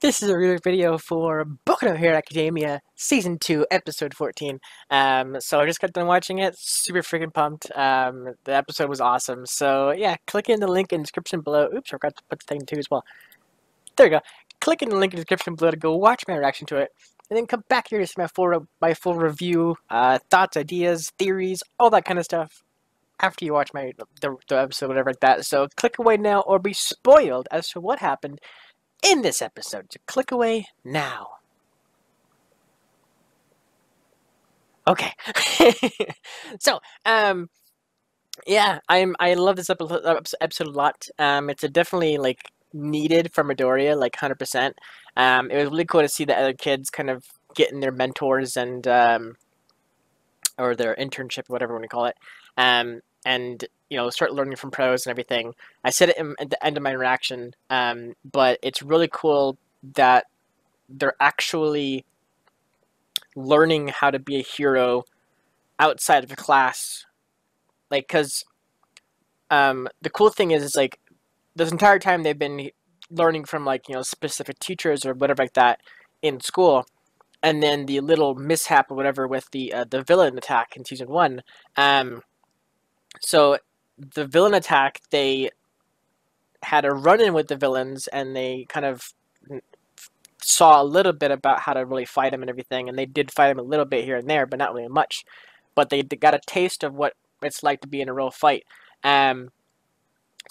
This is a review video for Boku here at Academia, Season 2, Episode 14. So I just got done watching it, super freaking pumped. The episode was awesome. So yeah, click in the link in the description below. Oops, I forgot to put the thing too as well. There we go. Click in the link in the description below to go watch my reaction to it. And then come back here to see my full review, thoughts, ideas, theories, all that kind of stuff after you watch the episode, whatever like that. So click away now or be spoiled as to what happened in this episode. So click away now. Okay. So, yeah, I love this episode a lot. It's a definitely like needed for Midoriya, like 100%. It was really cool to see the other kids kind of getting their mentors and or their internship, whatever you want to call it, and start learning from pros and everything. I said it at the end of my interaction, but it's really cool that they're actually learning how to be a hero outside of the class. Like, because the cool thing is like this entire time they've been learning from like specific teachers or whatever like that in school, and then the little mishap or whatever with the villain attack in season 1. So the villain attack, they had a run-in with the villains, and they kind of saw a little bit about how to really fight him and everything, and they did fight him a little bit here and there, but not really much. But they got a taste of what it's like to be in a real fight. So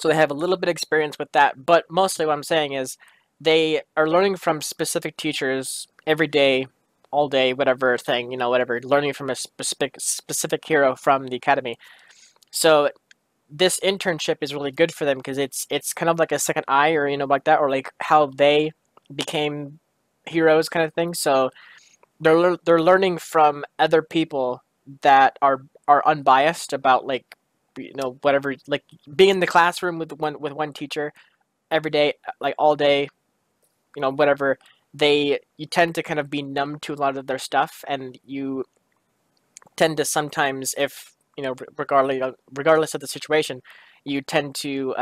they have a little bit of experience with that, but mostly what I'm saying is they are learning from specific teachers every day, all day, whatever thing, whatever, learning from a specific hero from the academy. So this internship is really good for them because it's kind of like a second eye, or like that, or like how they became heroes kind of thing. So they're learning from other people that are unbiased about like whatever, like being in the classroom with one teacher every day, like all day, whatever. You tend to kind of be numb to a lot of their stuff, and you tend to sometimes, if regardless of the situation, you tend to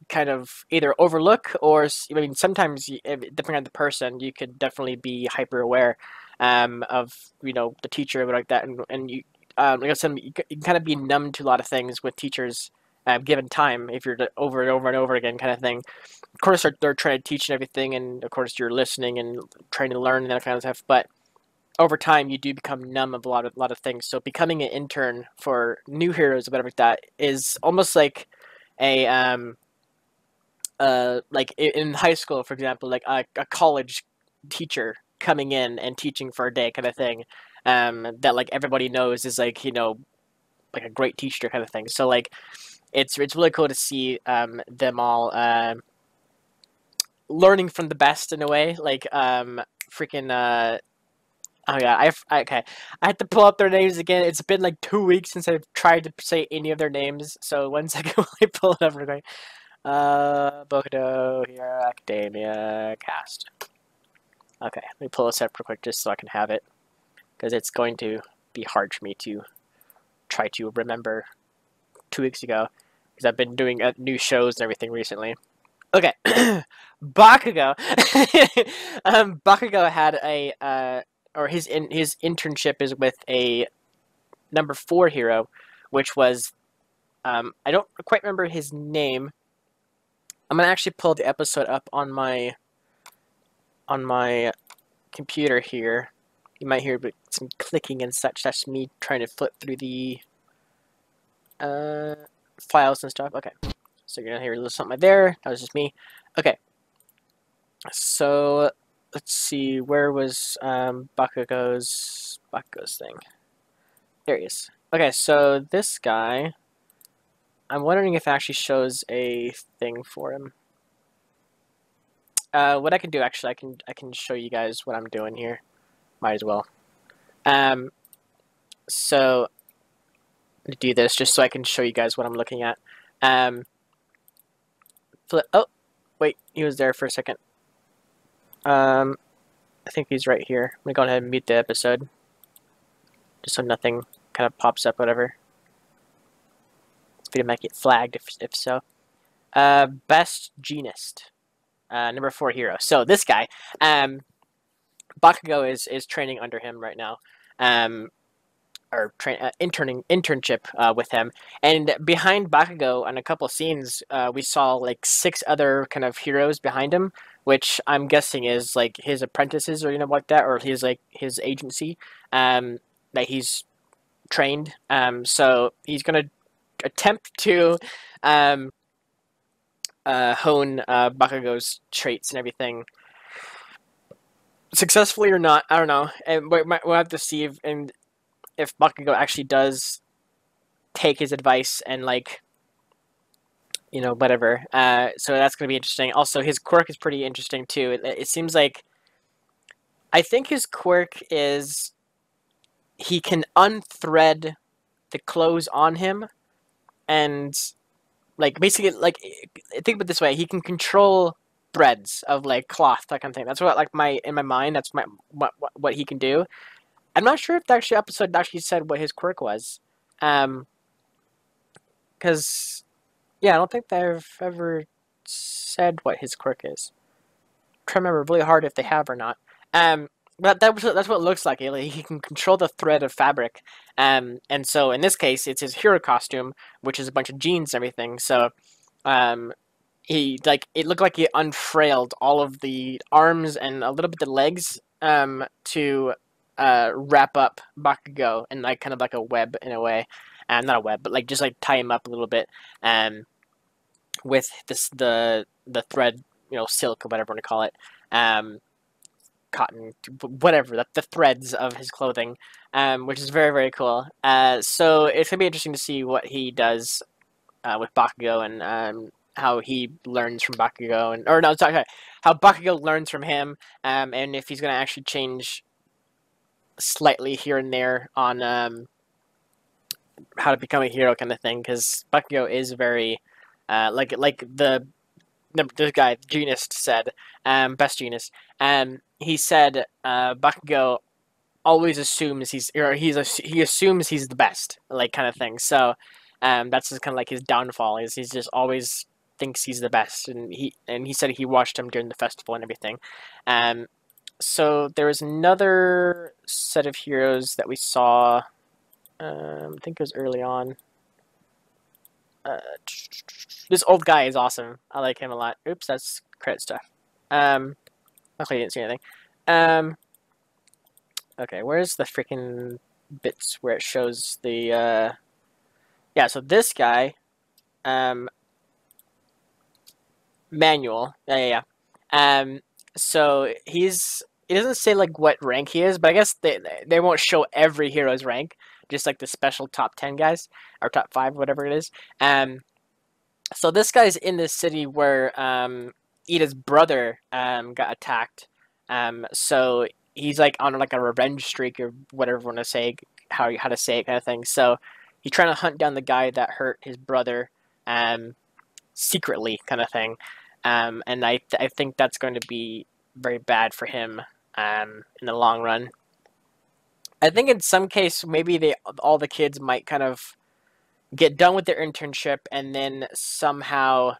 kind of either overlook, or sometimes, depending on the person, you could definitely be hyper aware of the teacher like that, and you like I said, you can kind of be numb to a lot of things with teachers given time, if you're over and over and over again kind of thing. Of course, they're trying to teach and everything, and of course you're listening and trying to learn and that kind of stuff, but over time you do become numb of a lot of things. So becoming an intern for new heroes or whatever like that is almost like a like in high school, for example, like a college teacher coming in and teaching for a day kind of thing, that like everybody knows is like like a great teacher kind of thing. So like it's really cool to see them all learning from the best in a way, like freaking oh yeah, okay. I had to pull up their names again. It's been like 2 weeks since I've tried to say any of their names. So 1 second while I pull it up real quick. Boku here, Academia Cast. Okay, let me pull this up real quick just so I can have it, because it's going to be hard for me to try to remember 2 weeks ago, because I've been doing new shows and everything recently. Okay, Bakugo. Bakugo had a or his internship is with a number 4 hero, which was I don't quite remember his name. I'm gonna actually pull the episode up on my computer here. You might hear some clicking and such. That's me trying to flip through the files and stuff. Okay, so you're gonna hear a little something there. That was just me. Okay, so let's see, where was Bakugo's thing? There he is. Okay, so this guy, I'm wondering if it actually shows a thing for him. What I can do, actually, I can show you guys what I'm doing here. Might as well. So to do this, just so I can show you guys what I'm looking at. Oh, wait, he was there for a second. I think he's right here. I'm gonna go ahead and mute the episode, just so nothing kind of pops up, whatever. This video might get flagged if so. Best Genist. number 4 hero. So this guy, Bakugo is training under him right now, or internship with him. And behind Bakugo, on a couple of scenes, we saw like 6 other kind of heroes behind him, which I'm guessing is like his apprentices or like that, or his like his agency that he's trained. So he's gonna attempt to hone Bakugo's traits and everything. Successfully or not, I don't know. And we'll have to see if Bakugo actually does take his advice and like, whatever. So that's gonna be interesting. Also, his quirk is pretty interesting too. It seems like I think his quirk is he can unthread the clothes on him, and like basically like think of it this way: he can control threads of like cloth, that kind of thing. That's what like in my mind. That's what he can do. I'm not sure if the actual episode actually said what his quirk was, because yeah, I don't think they've ever said what his quirk is. I'm trying to remember really hard if they have or not. But that's what it looks like. He can control the thread of fabric, and so in this case, it's his hero costume, which is a bunch of jeans and everything. So, it looked like he unfrailed all of the arms and a little bit the legs, to wrap up Bakugo in like kind of like a web in a way, not a web, but like just like tie him up a little bit, with the thread, silk or whatever you want to call it, cotton, whatever, the threads of his clothing, which is very, very cool. So it's gonna be interesting to see what he does with Bakugo, and how he learns from Bakugo, how Bakugo learns from him, and if he's gonna actually change slightly here and there on how to become a hero kind of thing, because Bakugo is very like the guy Genist said, best Genist, he said Bakugo always assumes he assumes he's the best, like kind of thing. So that's just kind of like his downfall, is he's just always thinks he's the best, and he said he watched him during the festival and everything. So there was another set of heroes that we saw. I think it was early on. This old guy is awesome. I like him a lot. Oops, that's credit stuff. Luckily I didn't see anything. Okay, where's the freaking bits where it shows the yeah, so this guy, Manual. Yeah. So he doesn't say like what rank he is, but I guess they won't show every hero's rank, just like the special top 10 guys or top 5, whatever it is. So this guy's in this city where Ida's brother got attacked. So he's like on like a revenge streak or whatever you want to say, how to say it kind of thing. So he's trying to hunt down the guy that hurt his brother secretly kind of thing. And I think that's going to be very bad for him in the long run. I think in some case maybe all the kids might kind of get done with their internship and then somehow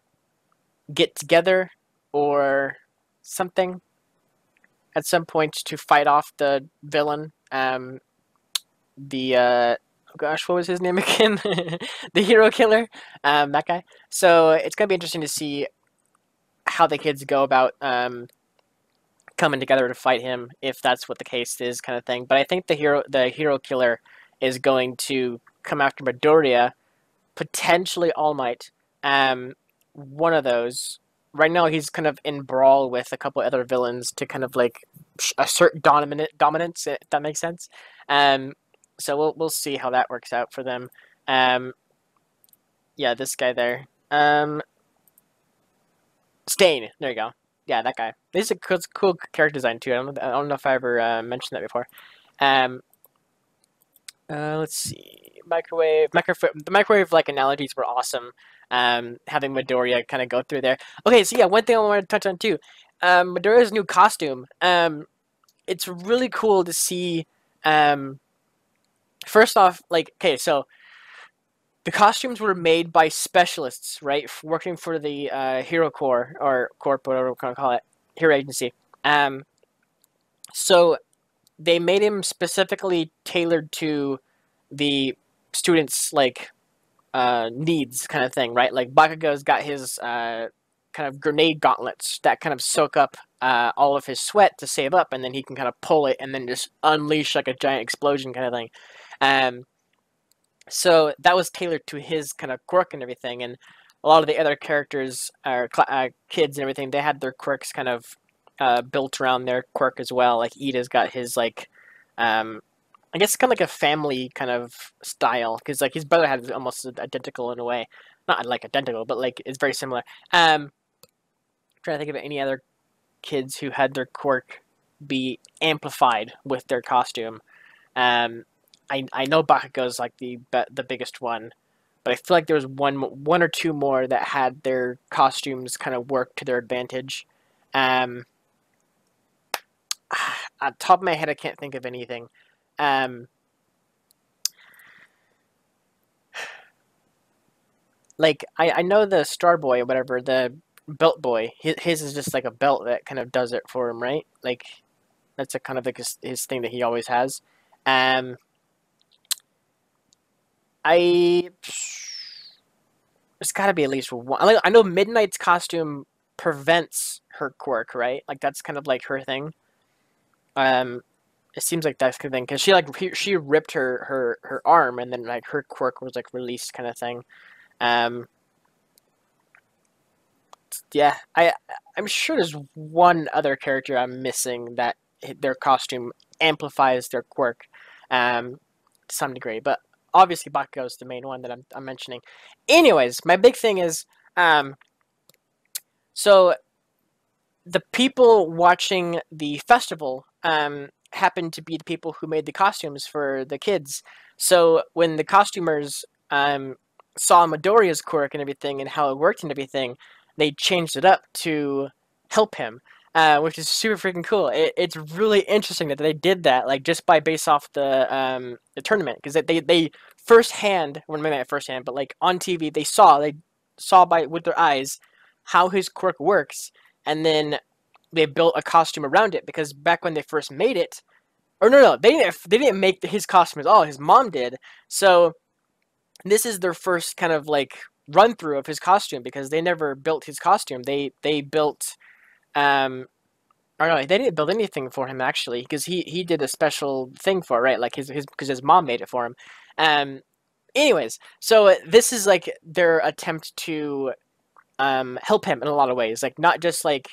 get together or something at some point to fight off the villain. Oh gosh, what was his name again? The hero killer, that guy. So it's gonna be interesting to see how the kids go about coming together to fight him, if that's what the case is, kind of thing. But I think the hero killer is going to come after Midoriya, potentially All Might, one of those. Right now he's kind of in brawl with a couple other villains to kind of like assert dominance, if that makes sense. So we'll see how that works out for them. Yeah, this guy there. Stain, there you go. Yeah, that guy. This is a cool character design too. I don't know if I ever mentioned that before. Let's see. The microwave like analogies were awesome. Having Midoriya kind of go through there. Okay, so yeah, one thing I wanted to touch on too. Midoriya's new costume. It's really cool to see. First off, like, okay, so the costumes were made by specialists, right, working for the Hero Corps or Corp, whatever we're gonna call it, Hero Agency. Um, so they made him specifically tailored to the students' like needs, kind of thing, right? Like Bakugo's got his kind of grenade gauntlets that kind of soak up all of his sweat to save up, and then he can kind of pull it and then just unleash like a giant explosion, kind of thing. Um, so that was tailored to his kind of quirk and everything, and a lot of the other characters or kids and everything, they had their quirks kind of built around their quirk as well. Like Ida's got his like, I guess kind of like a family kind of style, because like his brother had almost identical in a way, not like identical, but like it's very similar. Trying to think of any other kids who had their quirk be amplified with their costume. Um, I know Bakugo's like the biggest one, but I feel like there was one or two more that had their costumes kind of work to their advantage. Um, on top of my head, I can't think of anything. Um, like I know the Star Boy or whatever, the Belt Boy. His is just like a belt that kind of does it for him, right? Like that's a kind of like his thing that he always has. Um, I There's got to be at least one. I know Midnight's costume prevents her quirk, right? Like that's kind of like her thing. Um, it seems like that's the thing because she ripped her arm and then like her quirk was like released, kind of thing. Um, yeah, I'm sure there's one other character I'm missing that their costume amplifies their quirk, to some degree, but obviously Bakugo is the main one that I'm mentioning. Anyways, my big thing is, um, so the people watching the festival happened to be the people who made the costumes for the kids. So when the costumers saw Midoriya's quirk and everything and how it worked and everything, they changed it up to help him, which is super freaking cool. It's really interesting that they did that, like just by base off the tournament, because they firsthand, well, maybe not firsthand, but like on TV, they saw by with their eyes how his quirk works, and then they built a costume around it. Because back when they first made it, or no, they didn't make his costume at all. His mom did. So this is their first kind of like run through of his costume, because they never built his costume. They built or no, they didn't build anything for him actually, because he did a special thing for it, right? Like his because his mom made it for him. Um, anyways, so this is like their attempt to help him in a lot of ways, like not just like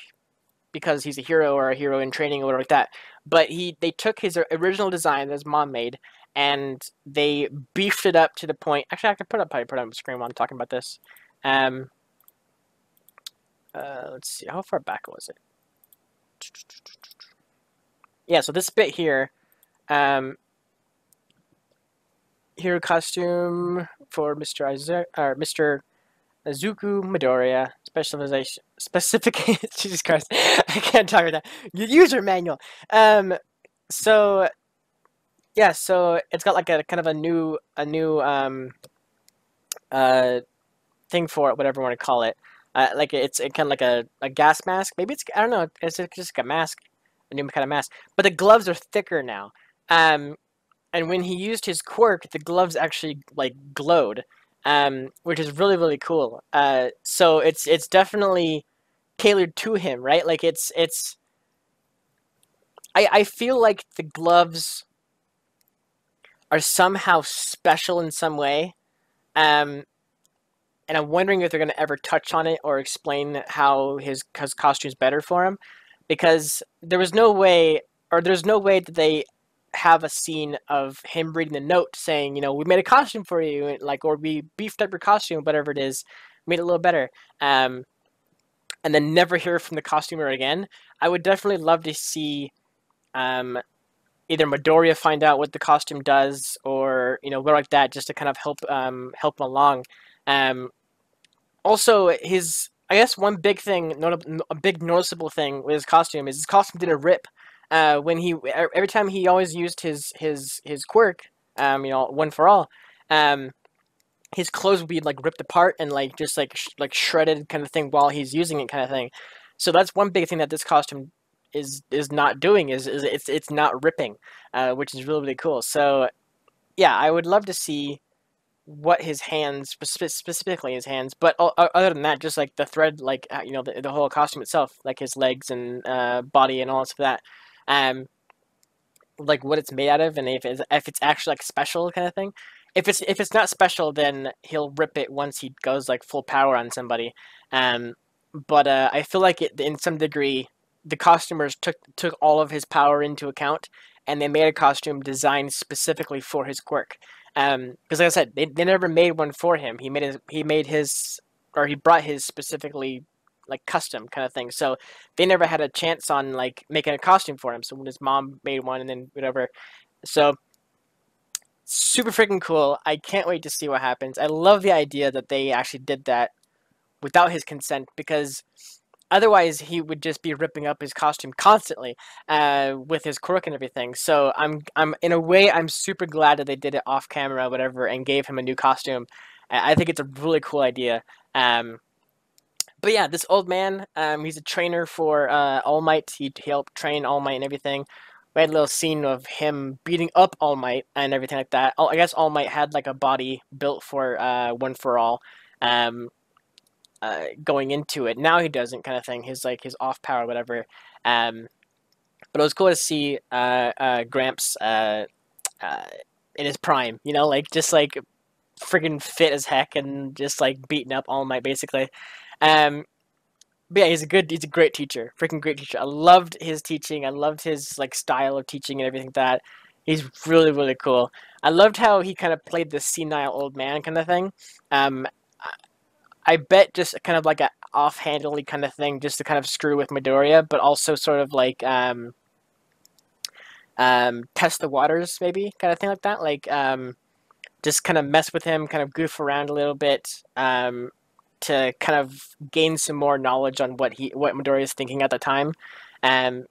because he's a hero or a hero in training or whatever like that, but they took his original design that his mom made and they beefed it up to the point. Actually, I can probably put it on the screen while I'm talking about this. Um, let's see, how far back was it? Yeah, so this bit here, hero costume for Mr. Izuku Midoriya, specification. Jesus Christ, I can't talk about that. User manual. So yeah, so it's got like a kind of a new thing for it, whatever you want to call it. Like it's kind of like a gas mask. Maybe it's, I don't know. It's just like a mask, a new kind of mask. But the gloves are thicker now. And when he used his quirk, the gloves actually like glowed, which is really really cool. So it's definitely tailored to him, right? Like it's. I feel like the gloves are somehow special in some way. And I'm wondering if they're going to ever touch on it or explain how his costume's better for him, because there's no way that they have a scene of him reading the note saying, you know, we made a costume for you, like, or we beefed up your costume, whatever it is, made it a little better, and then never hear from the costumer again. I would definitely love to see either Midoriya find out what the costume does, or you know, what like that, just to kind of help him along. Also, I guess one big thing, a big noticeable thing with his costume is his costume didn't rip. When every time he always used his quirk, you know, one for all, his clothes would be like ripped apart and like just like like shredded kind of thing while he's using it kind of thing. So that's one big thing that this costume is not doing is it's not ripping, which is really really cool. So yeah, I would love to see what his hands, specifically his hands, but other than that, just like the thread, like you know, the whole costume itself, like his legs and body and all of that, um, like what it's made out of, and if it's actually like special kind of thing. If it's not special, then he'll rip it once he goes like full power on somebody. Um, but I feel like in some degree, the costumers took all of his power into account, and they made a costume designed specifically for his quirk. Because like I said, they never made one for him. He made his or he brought his specifically like custom kind of thing. So they never had a chance on like making a costume for him. So when his mom made one and then whatever. So super freaking cool. I can't wait to see what happens. I love the idea that they actually did that without his consent because otherwise he would just be ripping up his costume constantly with his quirk and everything. So I'm in a way I'm super glad that they did it off camera, whatever, and gave him a new costume. I think it's a really cool idea. But yeah, this old man, he's a trainer for All Might. He helped train All Might and everything. We had a little scene of him beating up All Might and everything like that. I guess All Might had like a body built for One for All, um, going into it. Now he doesn't, kind of thing. His off power, whatever. Um, but it was cool to see Gramps uh, in his prime. You know, like just like freaking fit as heck and just like beating up All Might basically. Um, but yeah, he's a great teacher, freaking great teacher. I loved his teaching. I loved his like style of teaching and everything like that. He's really really cool. I loved how he kind of played this senile old man kind of thing. Um, I bet just kind of like a offhandedly kind of thing, just to kind of screw with Midoriya, but also sort of like test the waters, maybe kind of thing like that. Like just kind of mess with him, kind of goof around a little bit, to kind of gain some more knowledge on what Midoriya is thinking at the time. Um,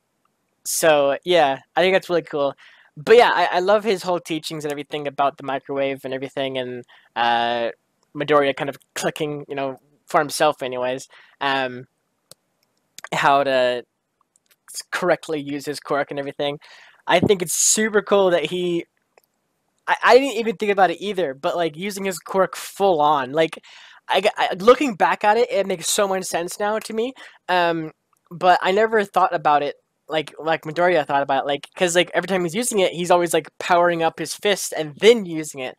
so yeah, I think that's really cool. But yeah, I love his whole teachings and everything about the microwave and everything, and uh, Midoriya kind of clicking, you know, for himself, anyways, um, how to correctly use his quirk and everything. I think it's super cool that I didn't even think about it either, but like using his quirk full on, like looking back at it, it makes so much sense now to me. Um, but I never thought about it like Midoriya thought about it, like because like every time he's using it, he's always like powering up his fist and then using it.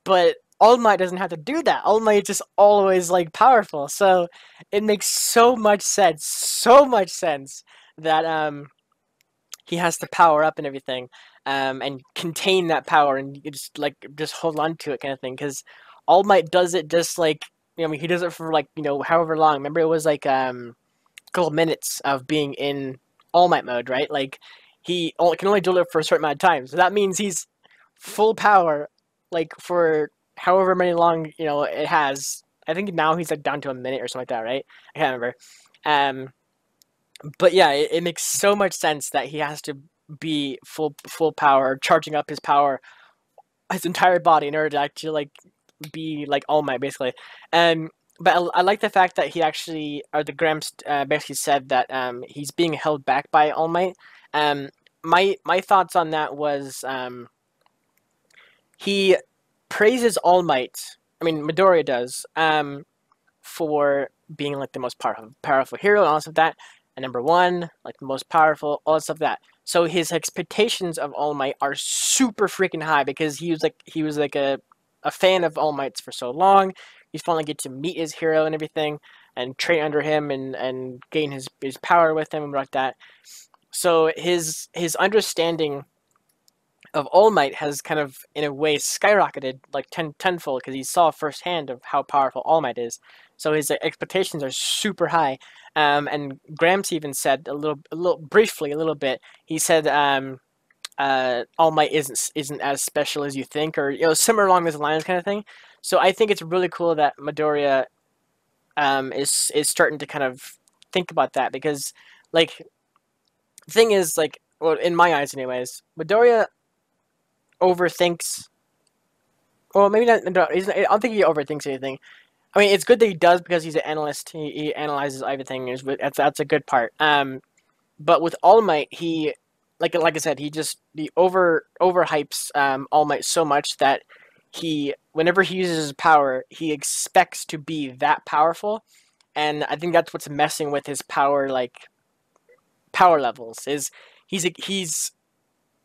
But All Might doesn't have to do that. All Might is just always like powerful, so it makes so much sense that he has to power up and everything, and contain that power and you just hold on to it kind of thing. Because All Might does it just like I mean he does it for like however long. Remember it was like a couple minutes of being in All Might mode, right? Like can only do it for a certain amount of time. So that means he's full power like for however many long it has. I think now he's like down to a minute or something like that, right? I can't remember. Um, but yeah, it makes so much sense that he has to be full power, charging up his power, his entire body in order to actually like be like All Might basically. But I like the fact that he actually, or the Gramps basically said that he's being held back by All Might. Um, my thoughts on that was he praises All Might. I mean, Midoriya does for being like the most powerful hero and all of that. And number one, like the most powerful, all of that. So his expectations of All Might are super freaking high because he was like a fan of All Might's for so long. He's finally get to meet his hero and everything, and train under him and gain his power with him and like that. So his understanding of All Might has kind of, in a way, skyrocketed like tenfold because he saw firsthand of how powerful All Might is. So his expectations are super high. And Gramps even said a little bit. He said All Might isn't as special as you think, or somewhere along those lines, kind of thing. So I think it's really cool that Midoriya is starting to kind of think about that because, like, the thing is, like, well, in my eyes, anyways, Midoriya overthinks Well, maybe not. No, I don't think he overthinks anything. I mean, it's good that he does because he's an analyst. He analyzes everything. That's a good part. But with All Might, he like I said, he overhypes All Might so much that he whenever he uses his power, he expects to be that powerful, and I think that's what's messing with his power levels. Is he's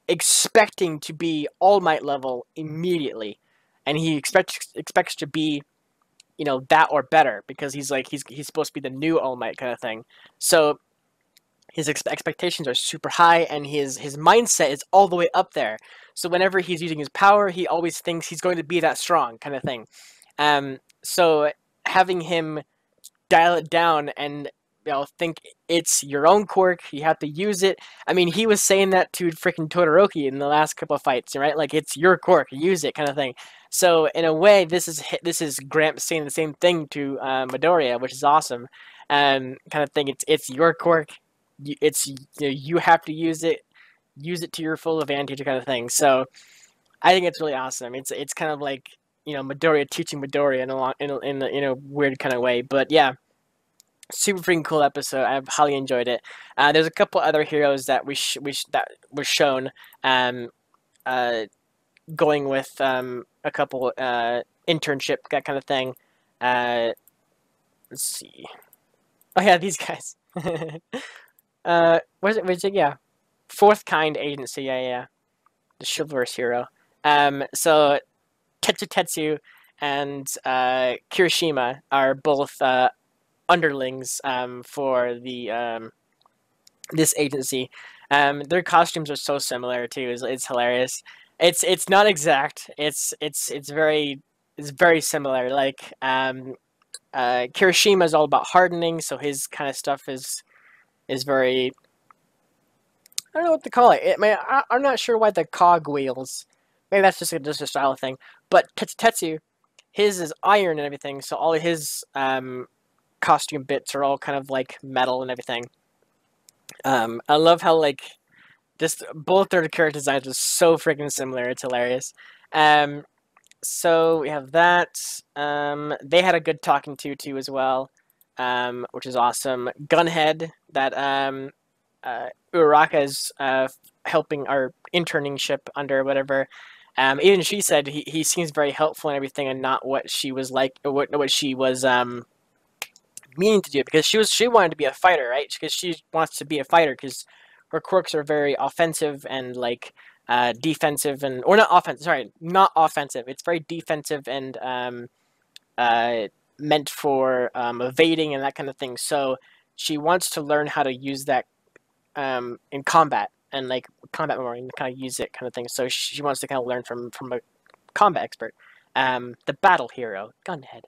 expecting to be All Might level immediately, and he expects to be that or better because he's supposed to be the new All Might kind of thing. So his expectations are super high, and his mindset is all the way up there. So whenever he's using his power, he always thinks he's going to be that strong kind of thing. So having him dial it down and think it's your own quirk, you have to use it. I mean, he was saying that to freaking Todoroki in the last couple of fights, right? Like, it's your quirk, use it, kind of thing. So in a way, this is Gramps saying the same thing to Midoriya, which is awesome. Kind of thing. It's your quirk. It's you have to use it to your full advantage, kind of thing. So I think it's really awesome. It's kind of like Midoriya teaching Midoriya in a weird kind of way. But yeah, super freaking cool episode. I've highly enjoyed it. There's a couple other heroes that that were shown. Uh, Going with a couple internship, that kind of thing. Let's see. Oh yeah, these guys. Was it? Yeah, Fourth Kind Agency. Yeah. The chivalrous hero. So Tetsu and Kirishima are both underlings for the this agency. Their costumes are so similar too. It's hilarious. It's not exact. It's very similar. Like Kirishima is all about hardening, so his kind of stuff is very. I don't know what to call it. I'm not sure why the cog wheels. Maybe that's just a style thing. But Tetsu, his is iron and everything, so all of his costume bits are all kind of like metal and everything. I love how just both their character designs are so freaking similar. It's hilarious. So we have that. They had a good talking to too as well, which is awesome. Gunhead, that Uraraka is helping our interning ship under, whatever. Even she said he seems very helpful and everything, and not what she was like, or what she was meaning to do, because she wanted to be a fighter, right? Because she wants to be a fighter because her quirks are very offensive and defensive, and or not offensive. Sorry, not offensive. It's very defensive and meant for evading and that kind of thing. So she wants to learn how to use that in combat and combat memory and kind of use it, kind of thing. So she wants to kind of learn from a combat expert. The battle hero, Gunhead.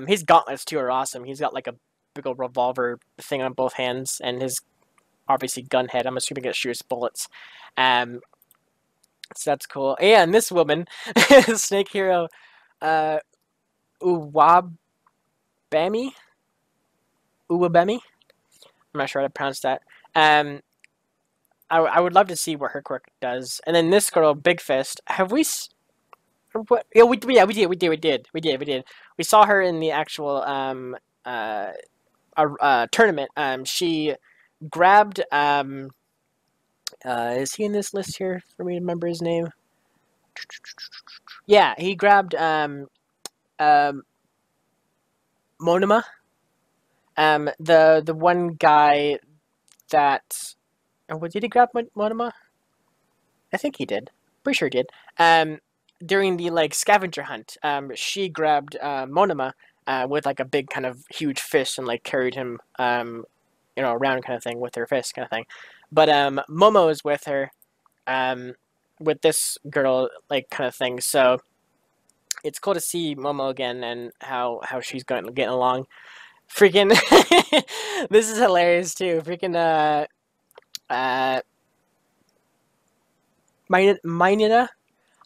His gauntlets too are awesome. He's got a big old revolver thing on both hands, and his obviously gunhead. I'm assuming it shoots bullets. So that's cool. Yeah, and this woman, Snake Hero, Uwabemi. I'm not sure how to pronounce that. I would love to see what her quirk does. And then this girl, Big Fist. Have we? What? Yeah, we did. We saw her in the actual tournament. She grabbed. Is he in this list here for me to remember his name? Yeah, he grabbed Monoma. The one guy that. Oh, did he grab Monoma? I think he did. Pretty sure he did. During the scavenger hunt, she grabbed Monoma with a big kind of huge fist and carried him around kind of thing with her fist kind of thing. But Momo is with her with this girl kind of thing. So it's cool to see Momo again and how she's getting along. Freaking this is hilarious too. Freaking Mineta.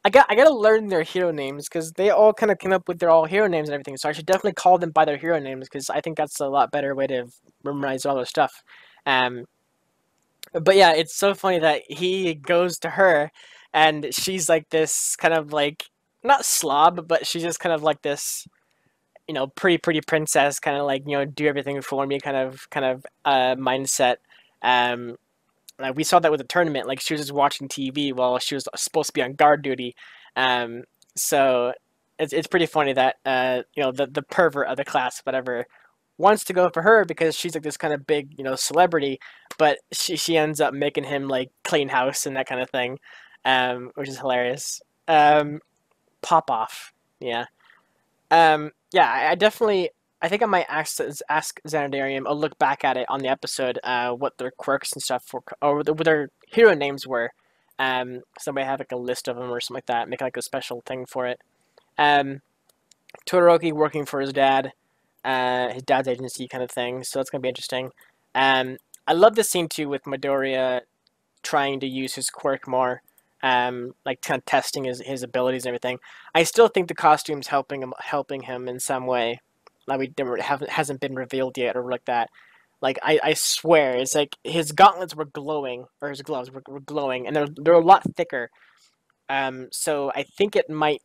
I gotta learn their hero names because they all kind of came up with their all hero names and everything. So I should definitely call them by their hero names because I think that's a lot better way to memorize all their stuff. But yeah, it's so funny that he goes to her, and she's this kind of not slob, but she's just kind of like this, pretty princess, kind of like, do everything for me kind of mindset. Um, like we saw that with the tournament. Like she was just watching TV while she was supposed to be on guard duty. Um, so it's pretty funny that the pervert of the class, whatever, wants to go for her because she's like this kind of big celebrity, but she ends up making him like clean house and that kind of thing, which is hilarious. Pop off, yeah. Yeah, I definitely. I think I might ask Xanadarium a look back at it on the episode, what their quirks and stuff were, or what their hero names were. Somebody have like a list of them or something like that. Make like a special thing for it. Um, Todoroki working for his dad's agency kind of thing. So that's gonna be interesting. I love this scene too with Midoriya trying to use his quirk more, like kind of testing his abilities and everything. I still think the costume's helping him in some way. Like hasn't been revealed yet or like that. Like I swear, it's like his gauntlets were glowing or his gloves were glowing, and they're a lot thicker. So I think it might.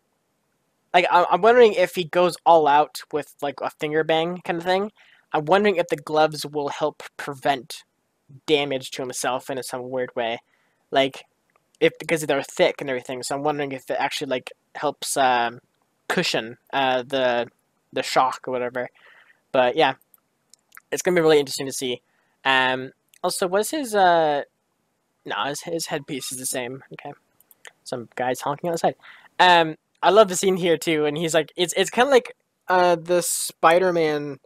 Like I'm wondering if he goes all out with like a finger bang kind of thing. I'm wondering if the gloves will help prevent damage to himself in some weird way, like if because they're thick and everything. So I'm wondering if it actually like helps cushion the shock or whatever. But yeah, it's gonna be really interesting to see. Also, was his no, his headpiece is the same. Okay, some guys honking outside. I love the scene here too, and he's like, it's kind of like the Spider-Man.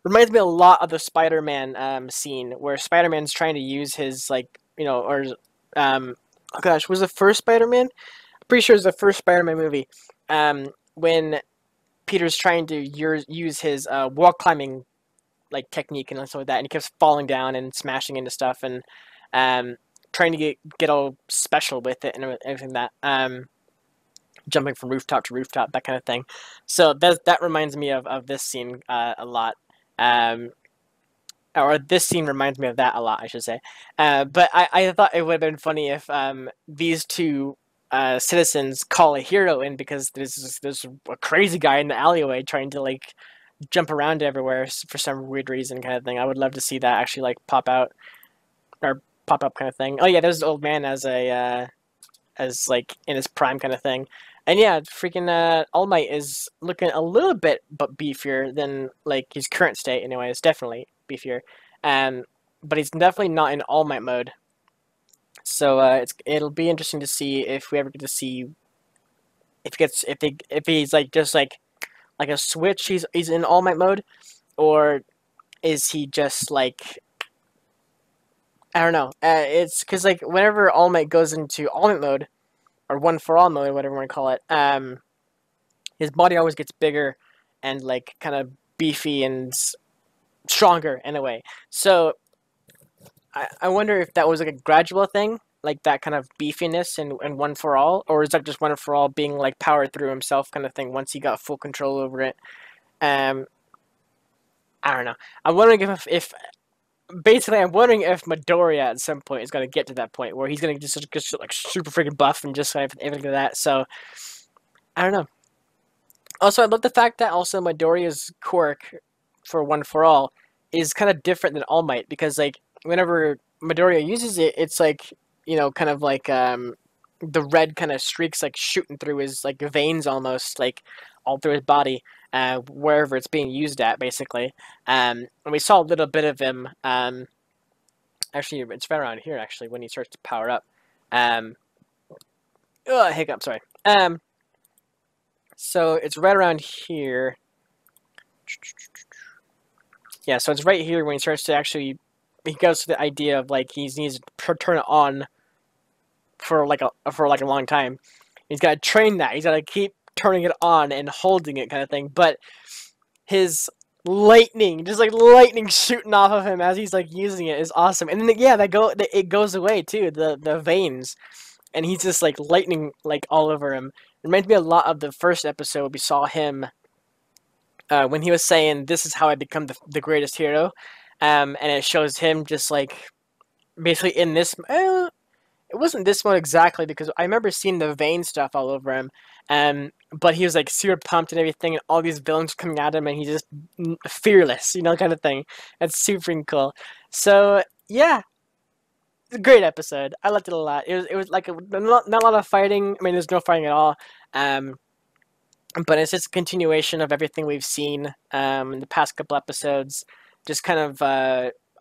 Reminds me a lot of the Spider-Man scene where Spider-Man's trying to use his like or oh gosh, was the first Spider-Man? I'm pretty sure it was the first Spider-Man movie. When Peter's trying to use his wall climbing like technique and stuff like that, and he keeps falling down and smashing into stuff and trying to get all special with it and everything that jumping from rooftop to rooftop, that kind of thing. So that reminds me of this scene a lot. Or this scene reminds me of that a lot, I should say. But I thought it would have been funny if these two citizens call a hero in because there's a crazy guy in the alleyway trying to like jump around everywhere for some weird reason kind of thing. I would love to see that actually like pop out or pop up kind of thing. Oh yeah, there's the old man as like in his prime kind of thing. And yeah, freaking All Might is looking a little bit but beefier than like his current state anyway. It's definitely beefier. But he's definitely not in All Might mode. So it'll be interesting to see if we ever get to see if he's like just like a switch, he's in All Might mode, or is he just like I don't know. It's because like whenever All Might goes into All Might mode or One for All mode, whatever you want to call it, his body always gets bigger and like kind of beefy and stronger in a way. So I wonder if that was like a gradual thing, like that kind of beefiness and One for All, or is that just One for All being like powered through himself kind of thing once he got full control over it? I don't know. I'm wondering if basically I'm wondering if Midoriya at some point is going to get to that point where he's going to just like super freaking buff and just everything like that. So I don't know. Also, I love the fact that also Midoriya's quirk for One for All is kind of different than All Might because like whenever Midoriya uses it, it's like kind of like the red kind of streaks like shooting through his like veins almost like all through his body, wherever it's being used at basically. And we saw a little bit of him. Actually, it's right around here actually when he starts to power up. Hiccup, sorry. So it's right around here. Yeah, so it's right here when he starts to actually. He goes to the idea of like he needs to turn it on for like a long time. He's got to train that. He's got to keep turning it on and holding it kind of thing. But his lightning, just like lightning shooting off of him as he's like using it is awesome. And then yeah, it goes away too. The veins, and he's just like lightning like all over him. It reminds me a lot of the first episode we saw him when he was saying, "This is how I become the greatest hero." And it shows him just like basically in this. It wasn't this one exactly because I remember seeing the vein stuff all over him. but he was like super pumped and everything, and all these villains coming at him, and he's just fearless, kind of thing. That's super cool. So yeah, it's a great episode. I liked it a lot. It was like not a lot of fighting. I mean, there's no fighting at all. Um, but it's just a continuation of everything we've seen in the past couple episodes. Just kind of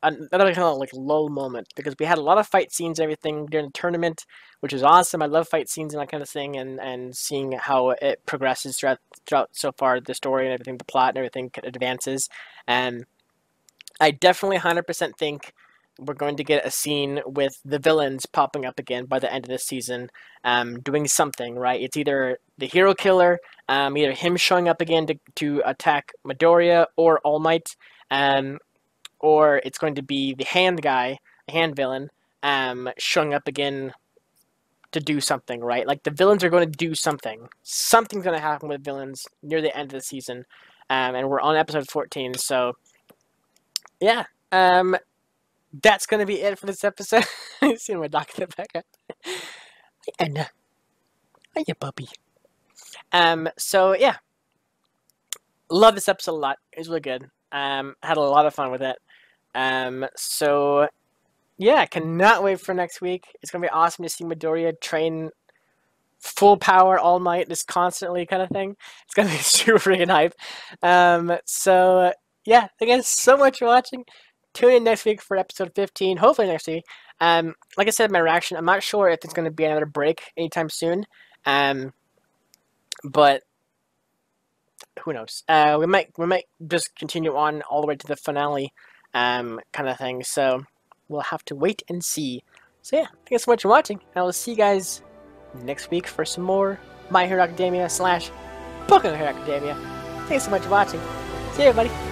another kind of like lull moment, because we had a lot of fight scenes and everything during the tournament, which is awesome. I love fight scenes and that kind of thing, and seeing how it progresses throughout so far the story and everything, the plot and everything advances. And I definitely 100% think we're going to get a scene with the villains popping up again by the end of this season, doing something, right? It's either the hero killer, either him showing up again to attack Midoriya or All Might, or it's going to be the hand guy, the hand villain, showing up again to do something, right? Like, the villains are going to do something. Something's going to happen with villains near the end of the season, and we're on episode 14, so yeah. That's going to be it for this episode. I see my dog in the background. Hi, Anna. Hiya, puppy. So yeah. Love this episode a lot. It was really good. Had a lot of fun with it. So yeah, cannot wait for next week. It's going to be awesome to see Midoriya train full power All Might, just constantly kind of thing. It's going to be super freaking hype. So yeah, thank you guys so much for watching. Tune in next week for episode 15, hopefully next week. Like I said, my reaction, I'm not sure if it's going to be another break anytime soon. But who knows? We might just continue on all the way to the finale, kind of thing. So we'll have to wait and see. So yeah, thank you so much for watching. And I will see you guys next week for some more My Hero Academia / Boku no Hero Academia. Thanks so much for watching. See you, everybody.